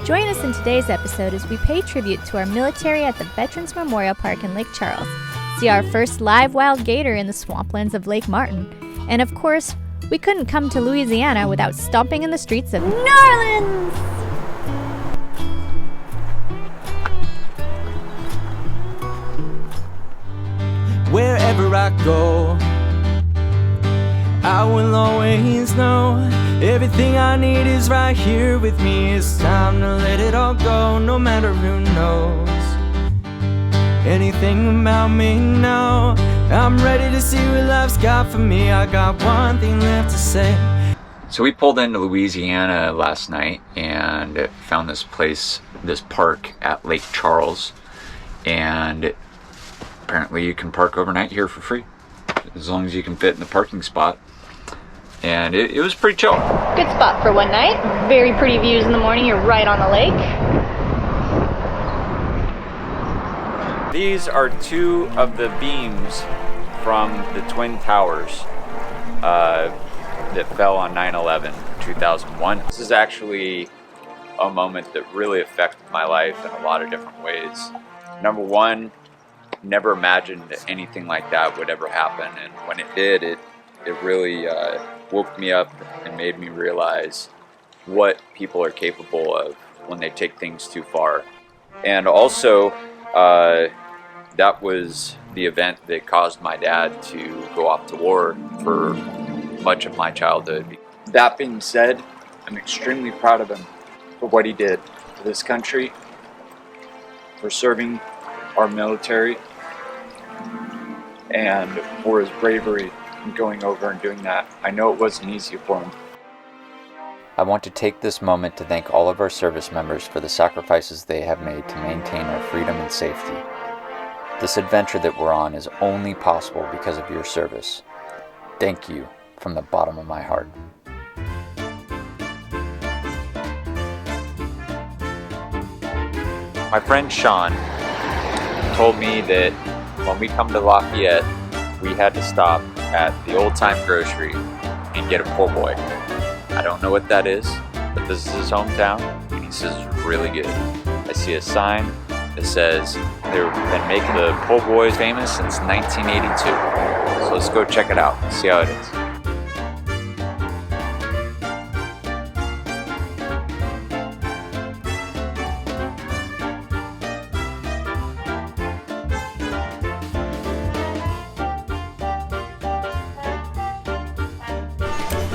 Join us in today's episode as we pay tribute to our military at the Veterans Memorial Park in Lake Charles, see our first live wild gator in the swamplands of Lake Martin, and of course, we couldn't come to Louisiana without stomping in the streets of New Orleans! Wherever I go, I will always know everything I need is right here with me. It's time to let it all go, no matter who knows anything about me now. I'm ready to see what life's got for me. I got one thing left to say. So we pulled into Louisiana last night and found this place, this park at Lake Charles, and apparently you can park overnight here for free as long as you can fit in the parking spot. And it was pretty chill. Good spot for one night. Very pretty views in the morning. You're right on the lake. These are two of the beams from the Twin Towers that fell on 9/11, 2001. This is actually a moment that really affected my life in a lot of different ways. Number one, never imagined anything like that would ever happen, and when it did, it really woke me up and made me realize what people are capable of when they take things too far. And also, that was the event that caused my dad to go off to war for much of my childhood. That being said, I'm extremely proud of him for what he did for this country, for serving our military, and for his bravery in going over and doing that. I know it wasn't easy for him. I want to take this moment to thank all of our service members for the sacrifices they have made to maintain our freedom and safety. This adventure that we're on is only possible because of your service. Thank you from the bottom of my heart. My friend Sean told me that when we come to Lafayette, we had to stop at the old Time Grocery and get a po' boy. I don't know what that is, but this is his hometown, and he says it's really good. I see a sign that says they've been making the po' boys famous since 1982. So let's go check it out and see how it is.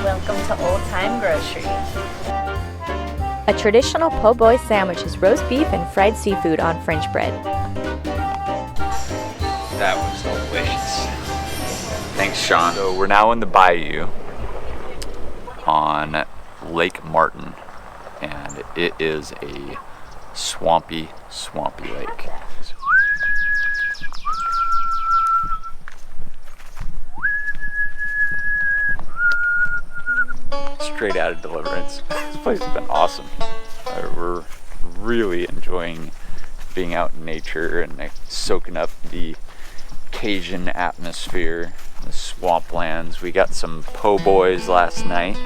Welcome to Old Time Grocery. A traditional po' boy sandwich is roast beef and fried seafood on French bread. That was delicious. Thanks, Sean. So we're now in the bayou on Lake Martin, and it is a swampy lake. Straight out of Deliverance. This place has been awesome. We're really enjoying being out in nature and soaking up the Cajun atmosphere, the swamplands. We got some po' boys last night.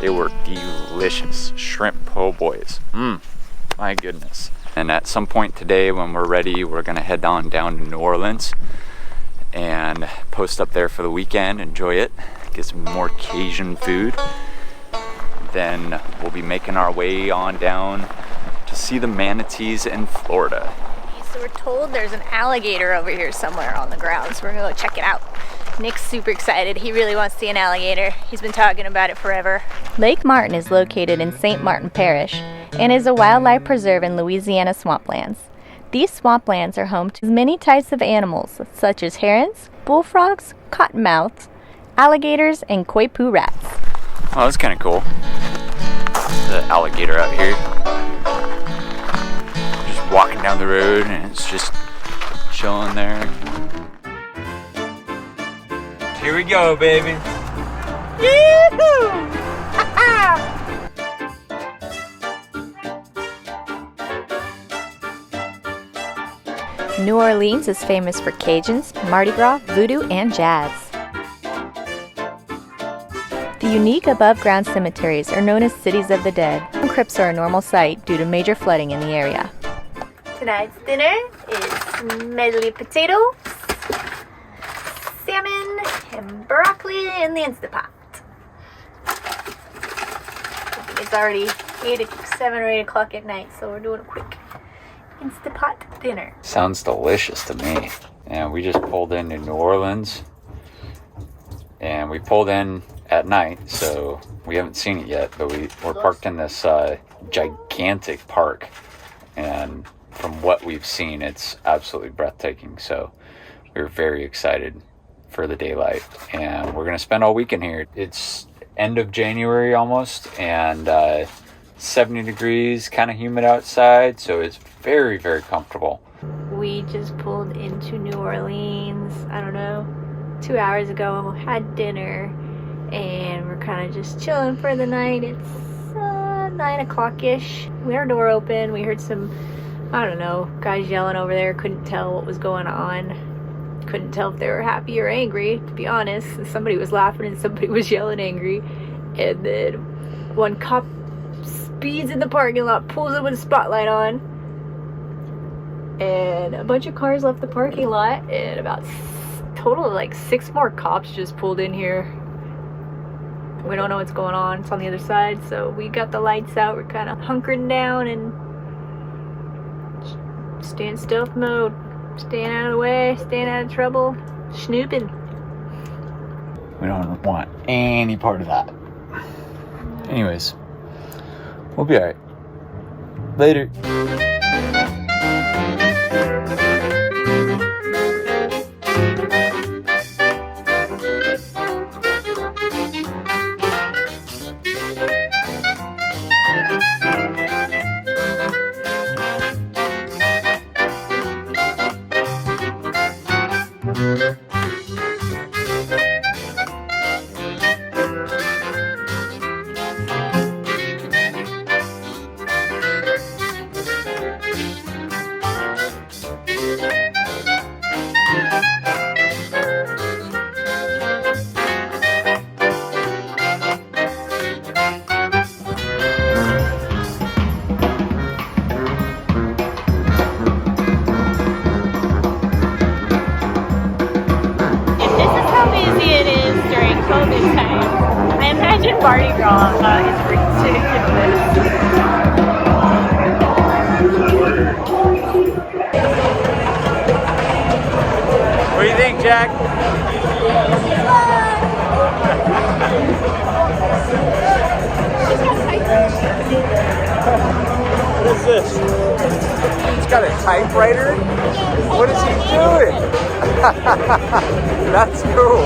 They were delicious. Shrimp po' boys. My goodness. And at some point today when we're ready, we're gonna head on down to New Orleans and post up there for the weekend, enjoy it, get some more Cajun food. Then we'll be making our way on down to see the manatees in Florida. So we're told there's an alligator over here somewhere on the ground, so we're gonna go check it out. Nick's super excited. He really wants to see an alligator. He's been talking about it forever. Lake Martin is located in St. Martin Parish and is a wildlife preserve in Louisiana swamplands. These swamplands are home to many types of animals, such as herons, bullfrogs, cottonmouths, alligators, and coypu rats. Oh, that's kind of cool. The alligator out here. Just walking down the road and it's just chilling there. Here we go, baby. Yoo-hoo! New Orleans is famous for Cajuns, Mardi Gras, voodoo, and jazz. The unique above-ground cemeteries are known as cities of the dead. Crypts are a normal sight due to major flooding in the area. Tonight's dinner is medley potatoes, salmon, and broccoli in the Instapot. I think it's already 7 or 8 o'clock at night, so we're doing a quick Instapot dinner. Sounds delicious to me. And we just pulled into New Orleans. And we pulled in at night, so we haven't seen it yet, but we're parked in this gigantic park. And from what we've seen, it's absolutely breathtaking. So we're very excited for the daylight. And we're going to spend all weekend here. It's end of January almost, and 70 degrees, kind of humid outside, so it's very, very comfortable. We just pulled into New Orleans, I don't know, 2 hours ago, had dinner, and we're kind of just chilling for the night. It's 9 o'clock-ish. We had our door open. We heard some, I don't know, guys yelling over there. Couldn't tell what was going on. Couldn't tell if they were happy or angry, to be honest. Somebody was laughing and somebody was yelling angry. And then one cop speeds in the parking lot, pulls up with a spotlight on, and a bunch of cars left the parking lot, and about total of like 6 more cops just pulled in here. We don't know what's going on. It's on the other side, so we got the lights out. We're kind of hunkering down and staying stealth mode, staying out of the way, staying out of trouble, snooping. We don't want any part of that. Anyways, we'll be alright. Later. Mardi Gras is ridiculous. What do you think, Jack? What is this? It's got a typewriter? What is he doing? That's cool.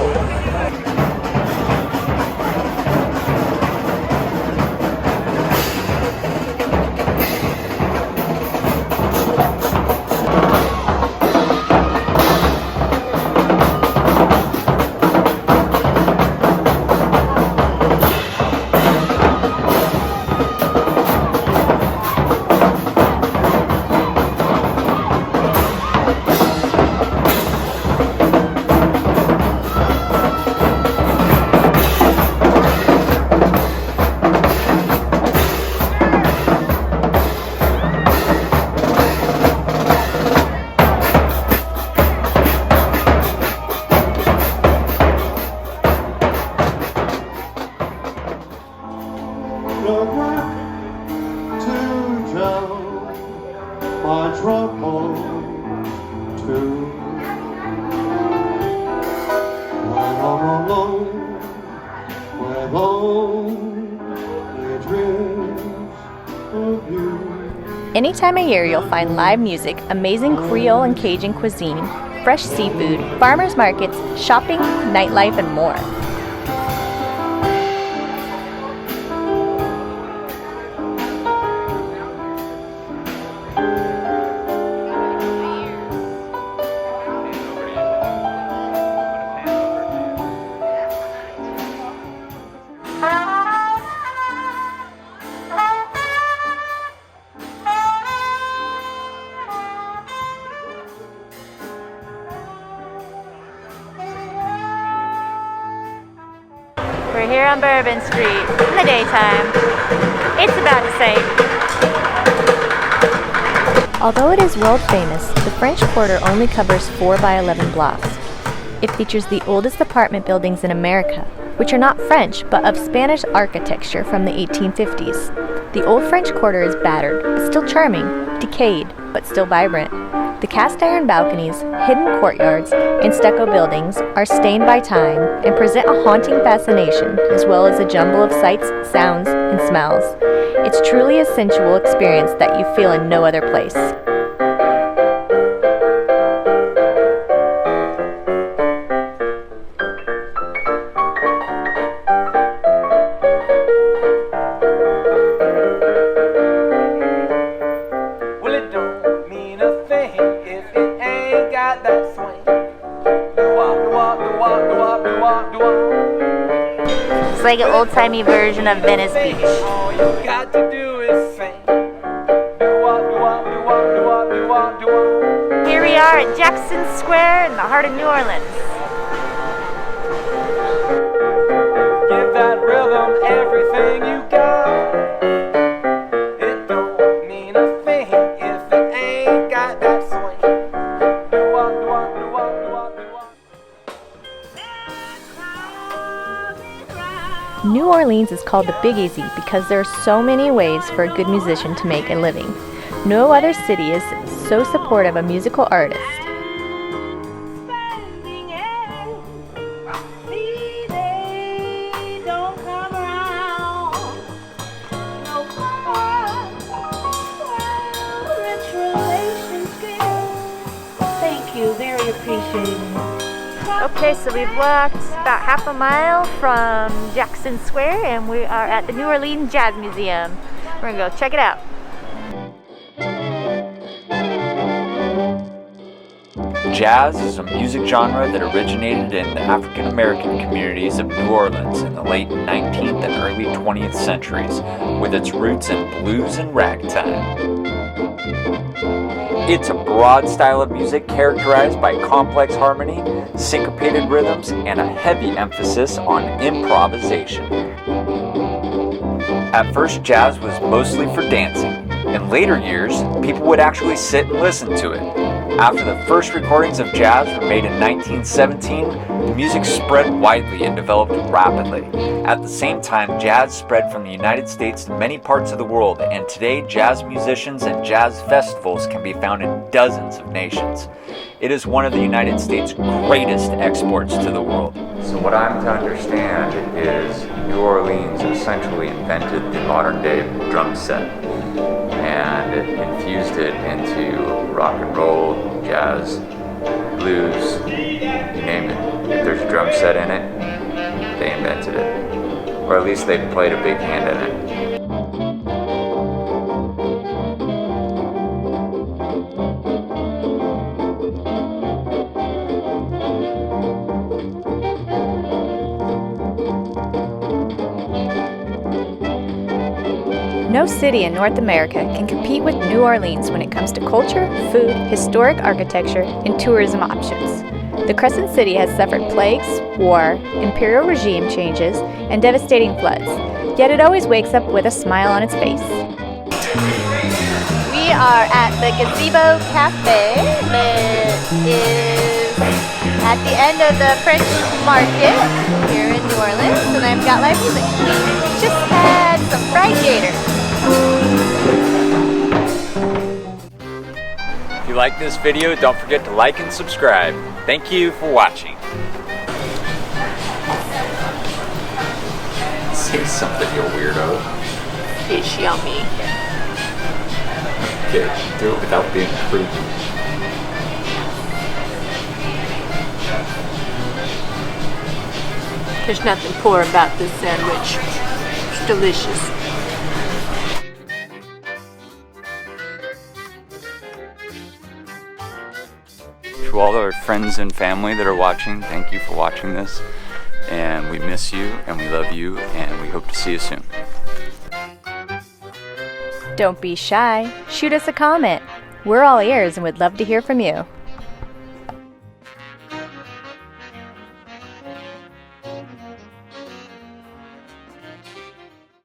Any time of year, you'll find live music, amazing Creole and Cajun cuisine, fresh seafood, farmers markets, shopping, nightlife, and more. We're here on Bourbon Street in the daytime. It's about to say. Although it is world famous, the French Quarter only covers 4 by 11 blocks. It features the oldest apartment buildings in America, which are not French, but of Spanish architecture from the 1850s. The old French Quarter is battered, but still charming, decayed, but still vibrant. The cast iron balconies, hidden courtyards, and stucco buildings are stained by time and present a haunting fascination, as well as a jumble of sights, sounds, and smells. It's truly a sensual experience that you feel in no other place. It's like an old-timey version of Venice Beach. All you got to do is sing. Here we are at Jackson Square in the heart of New Orleans. Give that rhythm everything you got. It don't mean a thing if it ain't got that swing. New Orleans is called the Big Easy because there are so many ways for a good musician to make a living. No other city is so supportive of musical artists. Thank you, very appreciated. Okay, so we've walked about half a mile from Jackson Square and we are at the New Orleans Jazz Museum. We're gonna go check it out. Jazz is a music genre that originated in the African American communities of New Orleans in the late 19th and early 20th centuries, with its roots in blues and ragtime. It's a broad style of music characterized by complex harmony, syncopated rhythms, and a heavy emphasis on improvisation. At first, jazz was mostly for dancing. In later years, people would actually sit and listen to it. After the first recordings of jazz were made in 1917, the music spread widely and developed rapidly. At the same time, jazz spread from the United States to many parts of the world, and today jazz musicians and jazz festivals can be found in dozens of nations. It is one of the United States' greatest exports to the world. So what I'm to understand is New Orleans essentially invented the modern day drum set and infused it into rock and roll, jazz, blues, you name it. If there's a drum set in it, they invented it. Or at least they played a big hand in it. No city in North America can compete with New Orleans when it comes to culture, food, historic architecture, and tourism options. The Crescent City has suffered plagues, war, imperial regime changes, and devastating floods, yet it always wakes up with a smile on its face. We are at the Gazebo Cafe that is at the end of the French Market here in New Orleans, and I've got live music. We just had some fried gator. If you like this video, don't forget to like and subscribe. Thank you for watching. Say something, you weirdo. It's yummy. Okay, do it without being creepy. There's nothing poor about this sandwich. It's delicious. To all our friends and family that are watching, thank you for watching this. And we miss you, and we love you, and we hope to see you soon. Don't be shy. Shoot us a comment. We're all ears and would love to hear from you.